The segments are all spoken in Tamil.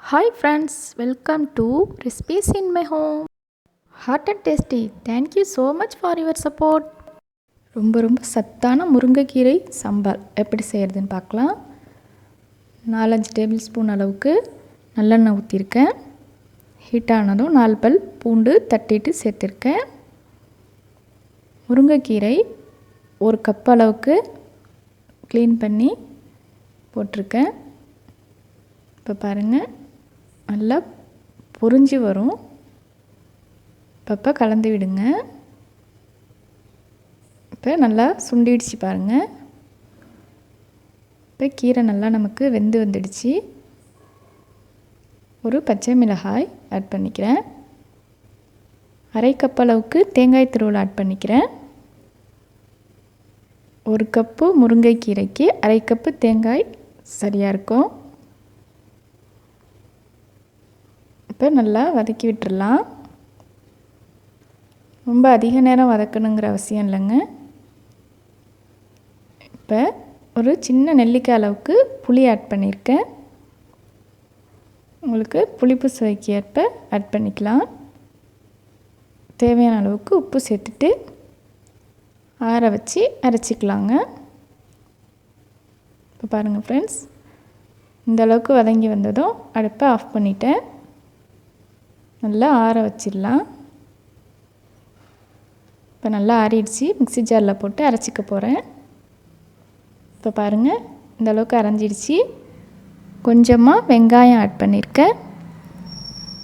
Hi friends, welcome to Recipes in my home. Hot and tasty. Thank you so much for your support. ரொம்ப சத்தான முருங்கைக்கீரை சம்பார் எப்படி செய்கிறதுன்னு பார்க்கலாம். 4-5 டேபிள் ஸ்பூன் அளவுக்கு நல்லெண்ணெய் ஊற்றிருக்கேன். ஹீட் ஆனதும் 4 பல் பூண்டு தட்டிட்டு சேர்த்துருக்கேன். முருங்கைக்கீரை 1 கப் அளவுக்கு க்ளீன் பண்ணி போட்டிருக்கேன். இப்போ பாருங்கள், நல்லா பொரிஞ்சு வரும். அப்பப்போ கலந்து விடுங்க. இப்போ நல்லா சுண்டிடுச்சு பாருங்கள். இப்போ கீரை நல்லா நமக்கு வெந்து வந்துடுச்சு. ஒரு பச்சை மிளகாய் ஆட் பண்ணிக்கிறேன். 1/2 கப் அளவுக்கு தேங்காய் துருவல் ஆட் பண்ணிக்கிறேன். 1 கப்பு முருங்கைக்கீரைக்கு 1/2 கப்பு தேங்காய் சரியாக இருக்கும். இப்போ நல்லா வதக்கி விட்டுடலாம். ரொம்ப அதிக நேரம் வதக்கணுங்கிற அவசியம் இல்லைங்க. இப்போ ஒரு சின்ன நெல்லிக்காய் அளவுக்கு புளி ஆட் பண்ணியிருக்கேன். உங்களுக்கு புளிப்பு சுவைக்கு ஏற்ப ஆட் பண்ணிக்கலாம். தேவையான அளவுக்கு உப்பு சேர்த்துட்டு ஆற வச்சு அரைச்சிக்கலாங்க. இப்போ பாருங்கள் ஃப்ரெண்ட்ஸ், இந்த அளவுக்கு வதங்கி வந்ததும் அடுப்பை ஆஃப் பண்ணிட்டேன். நல்லா ஆற வச்சிடலாம். இப்போ நல்லா ஆறிடுச்சு. மிக்ஸி ஜாரில் போட்டு அரைச்சிக்க போகிறேன். இப்போ பாருங்கள், இந்த அளவுக்கு அரைஞ்சிடுச்சு. கொஞ்சமாக வெங்காயம் ஆட் பண்ணியிருக்கேன்.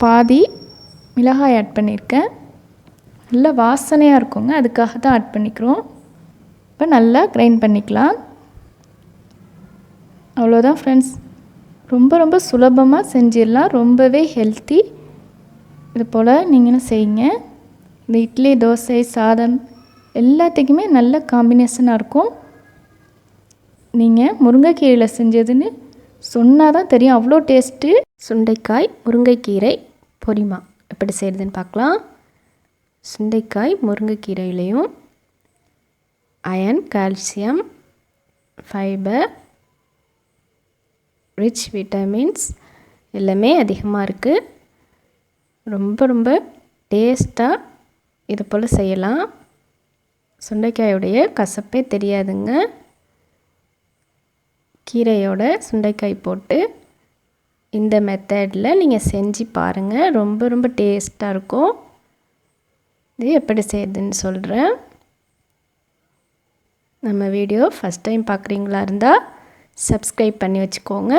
பாதி மிளகாய் ஆட் பண்ணியிருக்கேன். நல்லா வாசனையாக இருக்குங்க, அதுக்காக தான் ஆட் பண்ணிக்கிறோம். இப்போ நல்லா கிரைண்ட் பண்ணிக்கலாம். அவ்வளோதான் ஃப்ரெண்ட்ஸ், ரொம்ப சுலபமாக செஞ்சிடலாம். ரொம்பவே ஹெல்த்தி. இது போல் நீங்களும் செய்யுங்க. இந்த இட்லி, தோசை, சாதம் எல்லாத்துக்குமே நல்ல காம்பினேஷனாக இருக்கும். நீங்கள் முருங்கைக்கீரையில் செஞ்சதுன்னு சொன்னால் தான் தெரியும், அவ்வளோ டேஸ்ட்டு. சுண்டைக்காய் முருங்கைக்கீரை பொரிமா எப்படி செய்கிறதுன்னு பார்க்கலாம். சுண்டைக்காய் முருங்கைக்கீரையிலையும் iron, calcium, fibre, rich vitamins எல்லாமே அதிகமாக இருக்குது. ரொம்ப டேஸ்ட்டாக இது போல் செய்யலாம். சுண்டைக்காயோடைய கசப்பே தெரியாதுங்க. கீரையோட சுண்டைக்காய் போட்டு இந்த மெத்தடில் நீங்கள் செஞ்சு பாருங்கள். ரொம்ப டேஸ்ட்டாக இருக்கும். இது எப்படி செய்யுதுன்னு சொல்கிறேன். நம்ம வீடியோ ஃபஸ்ட் டைம் பார்க்குறீங்களா இருந்தால் சப்ஸ்கிரைப் பண்ணி வச்சுக்கோங்க.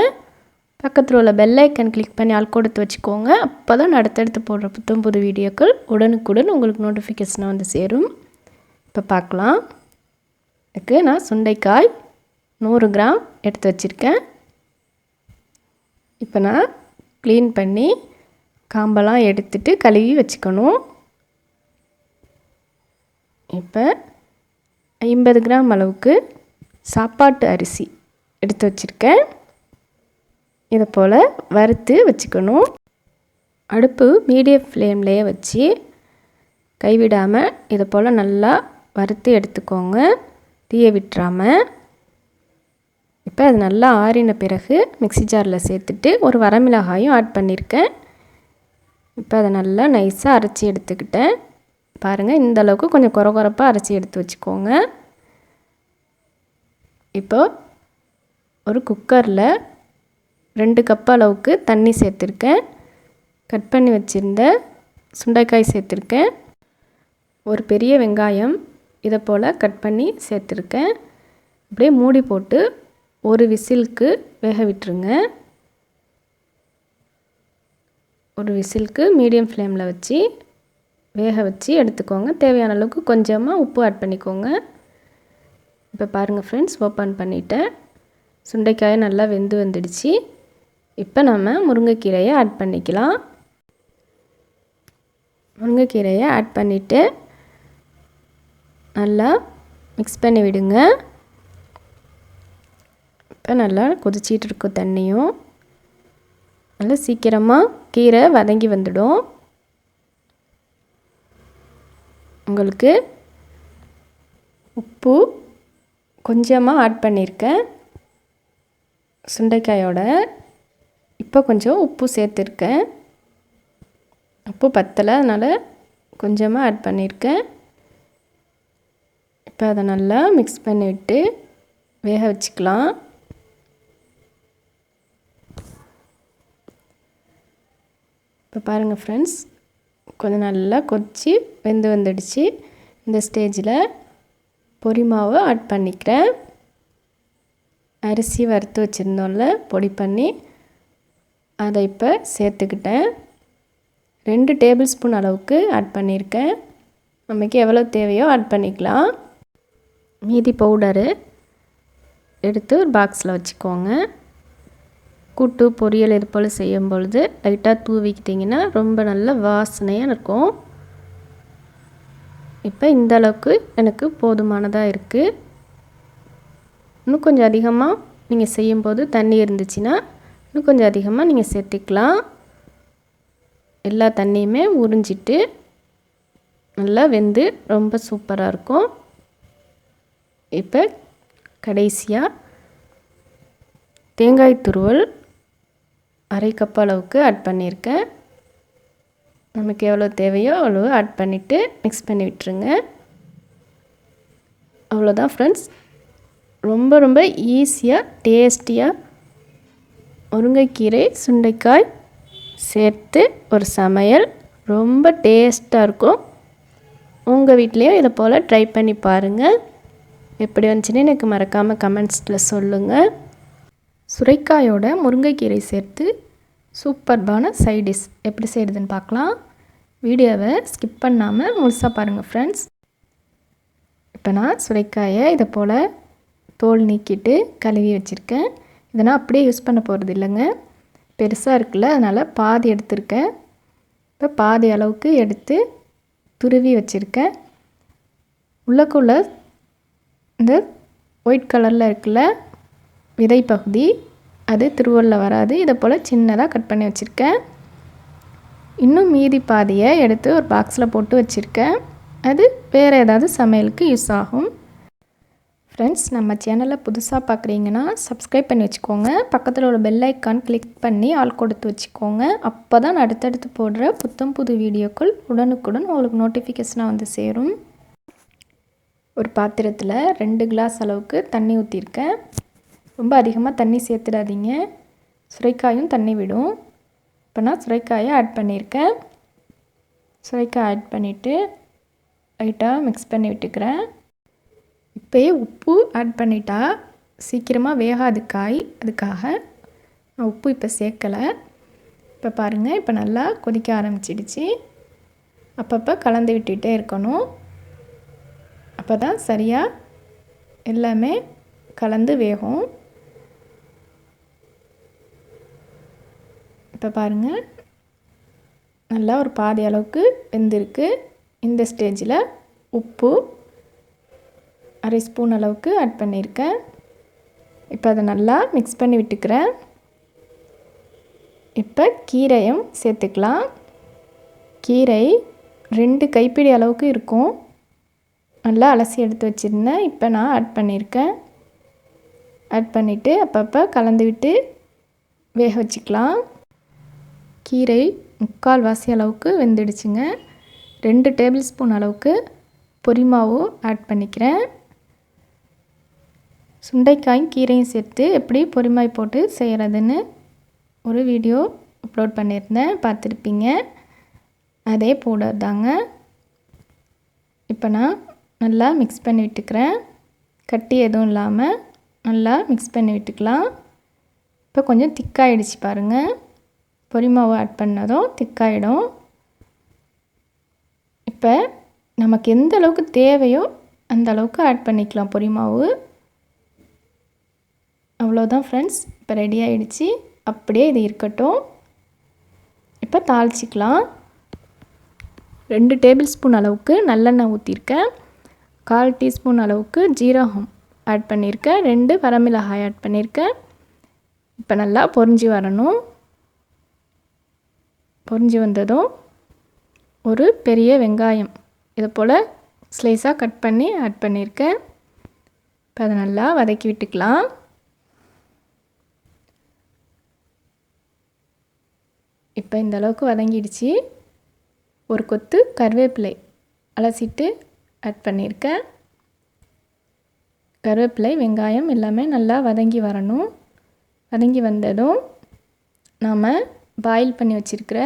பக்கத்தில் உள்ள பெல் ஐக்கன் கிளிக் பண்ணி ஆல் கொடுத்து வச்சுக்கோங்க. அப்போ தான் அடுத்தடுத்து போடுற புது வீடியோக்கள் உடனுக்குடன் உங்களுக்கு நோட்டிஃபிகேஷனாக வந்து சேரும். இப்போ பார்க்கலாம். இதுக்கு நான் சுண்டைக்காய் 100 கிராம் எடுத்து வச்சுருக்கேன். இப்போ நான் க்ளீன் பண்ணி காம்பெல்லாம் எடுத்துட்டு கழுவி வச்சுக்கணும். இப்போ 50 கிராம் அளவுக்கு சாப்பாட்டு அரிசி எடுத்து வச்சுருக்கேன். இதை போல் வறுத்து வச்சுக்கணும். அடுப்பு மீடியம் ஃப்ளேம்லேயே வச்சு கைவிடாமல் இதை போல் நல்லா வறுத்து எடுத்துக்கோங்க, தீய விட்டுறாமல். இப்போ அது நல்லா ஆறின பிறகு மிக்ஸி ஜாரில் சேர்த்துட்டு ஒரு வரமிளகாயும் ஆட் பண்ணியிருக்கேன். இப்போ அதை நல்லா நைஸாக அரைச்சி எடுத்துக்கிட்டேன். பாருங்கள், இந்த அளவுக்கு கொஞ்சம் கொரப்பாக அரைச்சி எடுத்து வச்சுக்கோங்க. இப்போ ஒரு குக்கரில் 2 கப் அளவுக்கு தண்ணி சேர்த்துருக்கேன். கட் பண்ணி வச்சுருந்த சுண்டைக்காய் சேர்த்துருக்கேன். ஒரு பெரிய வெங்காயம் இதை போல் கட் பண்ணி சேர்த்துருக்கேன். அப்படியே மூடி போட்டு ஒரு விசிலுக்கு வேக விட்டுருங்க. ஒரு விசிலுக்கு மீடியம் ஃப்ளேமில் வச்சு வேக வச்சு எடுத்துக்கோங்க. தேவையான அளவுக்கு கொஞ்சமாக உப்பு ஆட் பண்ணிக்கோங்க. இப்போ பாருங்கள் ஃப்ரெண்ட்ஸ், ஓப்பன் பண்ணிவிட்டேன். சுண்டைக்காயை நல்லா வெந்து வந்துடுச்சு. இப்போ நம்ம முருங்கைக்கீரையை ஆட் பண்ணிக்கலாம். முருங்கைக்கீரையை ஆட் பண்ணிவிட்டு நல்லா மிக்ஸ் பண்ணி விடுங்க. இப்போ நல்லா கொதிச்சிட்டு இருக்கும் தண்ணியும். நல்லா சீக்கிரமாக கீரை வதங்கி வந்துடும். உங்களுக்கு உப்பு கொஞ்சமாக ஆட் பண்ணியிருக்கேன் சுண்டைக்காயோட. இப்போ கொஞ்சம் உப்பு சேர்த்துருக்கேன். உப்பு பத்தலை, அதனால் கொஞ்சமாக ஆட் பண்ணியிருக்கேன். இப்போ அதை நல்லா மிக்ஸ் பண்ணி விட்டு வேக வச்சுக்கலாம். இப்போ பாருங்கள் ஃப்ரெண்ட்ஸ், கொஞ்சம் நல்லா கொதித்து வெந்து வந்துடுச்சு. இந்த ஸ்டேஜில் பொரி மாவு ஆட் பண்ணிக்கிறேன். அரிசி வறுத்து வச்சுருந்தோம்ல பொடி பண்ணி, அதை இப்போ சேர்த்துக்கிட்டேன். 2 டேபிள் ஸ்பூன் அளவுக்கு ஆட் பண்ணியிருக்கேன். நமக்கு எவ்வளோ தேவையோ ஆட் பண்ணிக்கலாம். மீதி பவுடரு எடுத்து ஒரு பாக்ஸில் வச்சுக்கோங்க. கூட்டு பொரியல் இது போல் செய்யும் பொழுது லைட்டாக தூவிக்கிட்டிங்கன்னா ரொம்ப நல்ல வாசனையாக இருக்கும். இப்போ இந்த அளவுக்கு எனக்கு போதுமானதாக இருக்குது. இன்னும் கொஞ்சம் அதிகமாக நீங்கள் செய்யும்போது தண்ணி இருந்துச்சுன்னா இன்னும் கொஞ்சம் அதிகமாக நீங்கள் சேர்த்துக்கலாம். எல்லா தண்ணியுமே உறிஞ்சிட்டு நல்லா வெந்து ரொம்ப சூப்பராக இருக்கும். இப்போ கடைசியாக தேங்காய் துருவல் 1/2 கப் அளவுக்கு ஆட் பண்ணியிருக்கேன். நமக்கு எவ்வளோ தேவையோ அவ்வளோ ஆட் பண்ணிவிட்டு மிக்ஸ் பண்ணி விட்டுருங்க. அவ்வளோதான் ஃப்ரெண்ட்ஸ், ரொம்ப ரொம்ப ஈஸியாக டேஸ்டியாக முருங்கைக்கீரை சுண்டைக்காய் சேர்த்து ஒரு சமையல் ரொம்ப டேஸ்ட்டாக இருக்கும். உங்கள் வீட்லேயும் இதை போல் ட்ரை பண்ணி பாருங்கள். எப்படி வந்துச்சுன்னு எனக்கு மறக்காமல் கமெண்ட்ஸில் சொல்லுங்கள். சுரைக்காயோட முருங்கைக்கீரை சேர்த்து சூப்பர்பான சைட் டிஷ் எப்படி செய்கிறதுன்னு பார்க்கலாம். வீடியோவை ஸ்கிப் பண்ணாமல் முழுசாக பாருங்கள் ஃப்ரெண்ட்ஸ். இப்போ நான் சுரைக்காயை இதை போல் தோல் நீக்கிட்டு கழுவி வச்சுருக்கேன். இதை நான் அப்படியே யூஸ் பண்ண போகிறது இல்லைங்க, பெருசாக இருக்குல்ல, அதனால் பாதி எடுத்திருக்கேன். இப்போ பாதி அளவுக்கு எடுத்து துருவி வச்சுருக்கேன். உள்ளக்குள்ள இந்த ஒயிட் கலரில் இருக்குல்ல விதை பகுதி, அது திருவள்ளில் வராது. இதை போல் சின்னதாக கட் பண்ணி வச்சுருக்கேன். இன்னும் மீதி பாதியை எடுத்து ஒரு பாக்ஸில் போட்டு வச்சுருக்கேன். அது வேறு ஏதாவது சமையலுக்கு யூஸ் ஆகும். ஃப்ரெண்ட்ஸ், நம்ம சேனலை புதுசாக பார்க்குறீங்கன்னா சப்ஸ்கிரைப் பண்ணி வச்சுக்கோங்க. பக்கத்தில் ஒரு பெல் ஐக்கான் கிளிக் பண்ணி ஆல் கொடுத்து வச்சுக்கோங்க. அப்போ தான் அடுத்தடுத்து போடுற புத்தம் புது வீடியோக்கள் உடனுக்குடன் உங்களுக்கு நோட்டிஃபிகேஷனாக வந்து சேரும். ஒரு பாத்திரத்தில் 2 கிளாஸ் அளவுக்கு தண்ணி ஊற்றிருக்கேன். ரொம்ப அதிகமாக தண்ணி சேர்த்துடாதீங்க, சுரைக்காயும் தண்ணி விடும். இப்போ நான் சுரைக்காயை ஆட் பண்ணியிருக்கேன். சுரைக்காய் ஆட் பண்ணிவிட்டு லைட்டாக மிக்ஸ் பண்ணி விட்டுக்கிறேன். இப்போயே உப்பு ஆட் பண்ணிட்டா சீக்கிரமாக வேகாது காய், அதுக்காக நான் உப்பு இப்போ சேர்க்கலை. இப்போ பாருங்கள், இப்போ நல்லா கொதிக்க ஆரம்பிச்சிடுச்சு. அப்பப்போ கலந்து விட்டுகிட்டே இருக்கணும். அப்போ தான் சரியாக எல்லாமே கலந்து வேகும். இப்போ பாருங்கள், நல்லா ஒரு பாதி அளவுக்கு வெந்திருக்கு. இந்த ஸ்டேஜில் உப்பு 1/2 ஸ்பூன் அளவுக்கு ஆட் பண்ணியிருக்கேன். இப்போ அதை நல்லா மிக்ஸ் பண்ணி விட்டுக்கிறேன். இப்போ கீரையும் சேர்த்துக்கலாம். கீரை 2 கைப்பிடி அளவுக்கு இருக்கும். நல்லா அலசி எடுத்து வச்சுருந்தேன். இப்போ நான் ஆட் பண்ணியிருக்கேன். ஆட் பண்ணிவிட்டு அப்பப்போ கலந்து விட்டு வேக வச்சுக்கலாம். கீரை 3/4 வாசி அளவுக்கு வெந்துடுச்சுங்க. 2 டேபிள் ஸ்பூன் அளவுக்கு பொரி மாவு ஆட் பண்ணிக்கிறேன். சுண்டைக்காயும் கீரையும் சேர்த்து எப்படி பொரிமாய் போட்டு செய்கிறதுன்னு ஒரு வீடியோ அப்லோட் பண்ணியிருந்தேன், பார்த்துருப்பீங்க. அதே பவுடர் தாங்க. இப்போ நான் நல்லா மிக்ஸ் பண்ணி விட்டுக்கிறேன். கட்டி எதுவும் இல்லாமல் நல்லா மிக்ஸ் பண்ணி விட்டுக்கலாம். இப்போ கொஞ்சம் திக்காயிடுச்சு பாருங்கள். பொரி மாவு ஆட் பண்ணதும் திக்காயிடும். இப்போ நமக்கு எந்த அளவுக்கு தேவையோ அந்த அளவுக்கு ஆட் பண்ணிக்கலாம் பொரி மாவு. அவ்வளோதான் ஃப்ரெண்ட்ஸ், இப்போ ரெடி ஆகிடுச்சு. அப்படியே இது இருக்கட்டும். இப்போ தாளிச்சிக்கலாம். 2 டேபிள் ஸ்பூன் அளவுக்கு நல்லெண்ணெய் ஊற்றிருக்கேன். 1/4 டீஸ்பூன் அளவுக்கு ஜீரகம் ஆட் பண்ணியிருக்கேன். 2 வரமிளகாய் ஆட் பண்ணியிருக்கேன். இப்போ நல்லா பொரிஞ்சு வரணும். பொரிஞ்சு வந்ததும் ஒரு பெரிய வெங்காயம் இதை போல் ஸ்லைஸாக கட் பண்ணி ஆட் பண்ணியிருக்கேன். இப்போ அதை நல்லா வதக்கி விட்டுக்கலாம். இப்போ இந்த அளவுக்கு வதங்கிடுச்சு. ஒரு கொத்து கருவேப்பிலை அலசிட்டு ஆட் பண்ணியிருக்கேன். கருவேப்பிலை, வெங்காயம் எல்லாமே நல்லா வதங்கி வரணும். வதங்கி வந்ததும் நாம் பாயில் பண்ணி வச்சுருக்கிற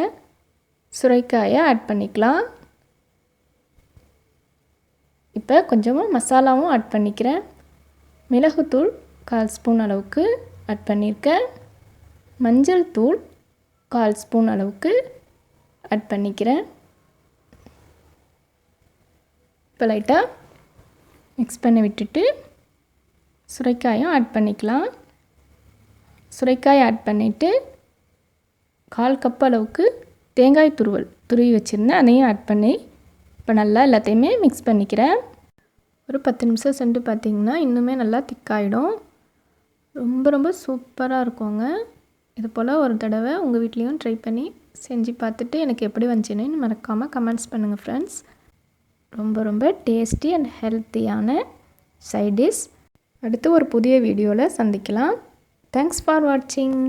சுரைக்காயை ஆட் பண்ணிக்கலாம். இப்போ கொஞ்சமாக மசாலாவும் ஆட் பண்ணிக்கிறேன். மிளகுத்தூள் 1/4 ஸ்பூன் அளவுக்கு ஆட் பண்ணியிருக்கேன். மஞ்சள் தூள் 1/4 ஸ்பூன் அளவுக்கு ஆட் பண்ணிக்கிறேன். இப்போ லைட்டாக மிக்ஸ் பண்ணி விட்டுட்டு சுரைக்காயும் ஆட் பண்ணிக்கலாம். சுரைக்காய் ஆட் பண்ணிவிட்டு 1/4 கப் அளவுக்கு தேங்காய் துருவி வச்சுருந்தேன், அதையும் ஆட் பண்ணி இப்போ நல்லா எல்லாத்தையுமே மிக்ஸ் பண்ணிக்கிறேன். ஒரு 10 நிமிஷம் சென்று பார்த்திங்கன்னா இன்னுமே நல்லா திக்காயிடும். ரொம்ப ரொம்ப சூப்பராக இருக்குங்க. இது போல் ஒரு தடவை உங்கள் வீட்லேயும் ட்ரை பண்ணி செஞ்சு பார்த்துட்டு எனக்கு எப்படி வந்துச்சுன்னு மறக்காமல் கமெண்ட்ஸ் பண்ணுங்கள் ஃப்ரெண்ட்ஸ். ரொம்ப ரொம்ப டேஸ்டி அண்ட் ஹெல்த்தியான சைட் டிஷ். அடுத்து ஒரு புதிய வீடியோவில் சந்திக்கலாம். தேங்க்ஸ் ஃபார் வாட்சிங்.